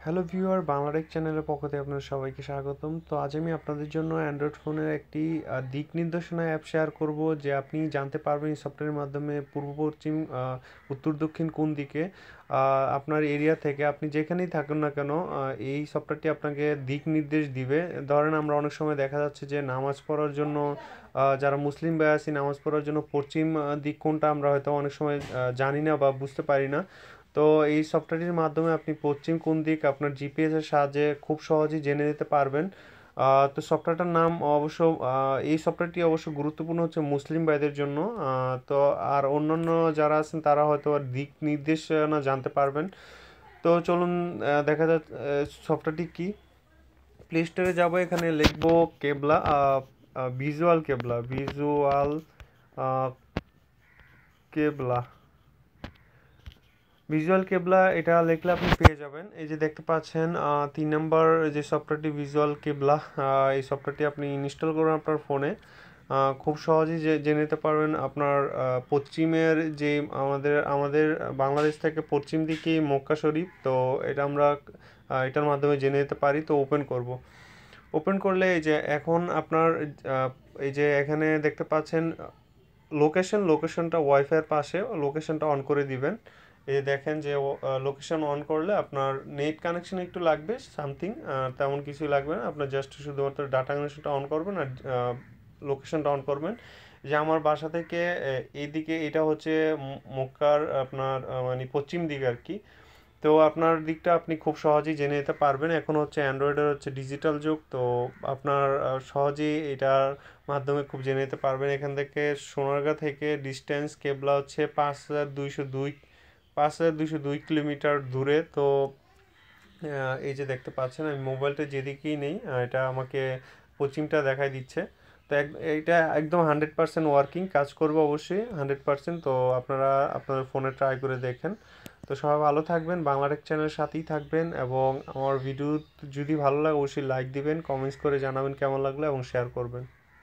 Hello viewer, Bangla Tech চ্যানেলের পক্ষ থেকে আপনাদের সবাইকে স্বাগতম। তো আজ আমি আপনাদের জন্য অ্যান্ড্রয়েড ফোনের একটি দিক নির্দেশনা অ্যাপ শেয়ার করব, যে আপনি জানতে পারবেন এই সফটওয়্যারের মাধ্যমে পূর্ব পশ্চিম, উত্তর দক্ষিণ কোন দিকে আপনার এরিয়া থেকে আপনি যেখানেই থাকুন না কেন এই সফটওয়্যারটি আপনাকে দিক নির্দেশ দিবে। ধরেন আমরা অনেক সময় দেখা যাচ্ছে যে নামাজ পড়ার জন্য যারা মুসলিম ভাই আছি, নামাজ পড়ার জন্য পশ্চিম দিক কোনটা আমরা হয়তো অনেক সময় জানি না বা বুঝতে পারি না। তো এই সফটওয়্যারটির মাধ্যমে আপনি পশ্চিম কোন দিক আপনার জিপিএস এর সাহায্যে খুব সহজেই জেনে নিতে পারবেন। তো সফটওয়্যারটার নাম অবশ্য এই সফটওয়্যারটি অবশ্য গুরুত্বপূর্ণ হচ্ছে মুসলিম ভাইদের জন্য। তো আর অন্যান্য যারা আছেন তারা হয়তো আর দিক নির্দেশনা জানতে পারবেন। তো চলুন দেখা যাক সফটওয়্যারটি কি। প্লে স্টোরে যাবো, এখানে লিখবো কেবলা, ভিজুয়াল কেবলা। ভিজুয়াল কেবলা এটা লিখলে আপনি পেয়ে যাবেন। এই যে দেখতে পাচ্ছেন 3 নম্বর যে সফটওয়্যারটি ভিজুয়াল কেবলা, এই সফটওয়্যারটি আপনি ইনস্টল করুন আপনার ফোনে। খুব সহজেই জেনে নিতে পারবেন আপনার পশ্চিমের যে আমাদের আমাদের বাংলাদেশ থেকে পশ্চিম দিকেই মক্কা শরীফ। তো এটা আমরা এটার মাধ্যমে জেনে নিতে পারি। তো ওপেন করব। ওপেন করলে এই যে এখন আপনার আহ, এই যে এখানে দেখতে পাচ্ছেন লোকেশনটা ওয়াইফাইয়ের পাশে, লোকেশনটা অন করে দিবেন। এই দেখেন যে লোকেশন অন করলে আপনার নেট কানেকশন একটু লাগবে, সামথিং তেমন কিছুই লাগবে না। আপনার জাস্ট শুধুমাত্র ডাটা কানেকশনটা অন করবেন আর লোকেশনটা অন করবেন। যে আমার বাসা থেকে এইদিকে এটা হচ্ছে মক্কার আপনার মানে পশ্চিম দিক আর কি। তো আপনার দিকটা আপনি খুব সহজেই জেনে নিতে পারবেন। এখন হচ্ছে অ্যান্ড্রয়েডের হচ্ছে ডিজিটাল যুগ, তো আপনার সহজেই এটার মাধ্যমে খুব জেনে নিতে পারবেন। এখান থেকে সোনারগাঁ থেকে ডিস্টেন্স কেবলা হচ্ছে 5,202 কিলোমিটার দূরে। তো এই যে দেখতে পাচ্ছেন আমি মোবাইলটা যেদিকেই নেই এটা আমাকে পশ্চিমটা দেখাই দিচ্ছে। তো এইটা একদম 100% ওয়ার্কিং, কাজ করবে অবশ্যই 100%। তো আপনারা আপনাদের ফোনে ট্রাই করে দেখেন। তো সবাই ভালো থাকবেন, বাংলাটেক চ্যানেলের সাথেই থাকবেন, এবং আমার ভিডিও যদি ভালো লাগে অবশ্যই লাইক দিবেন, কমেন্টস করে জানাবেন কেমন লাগলো এবং শেয়ার করবেন।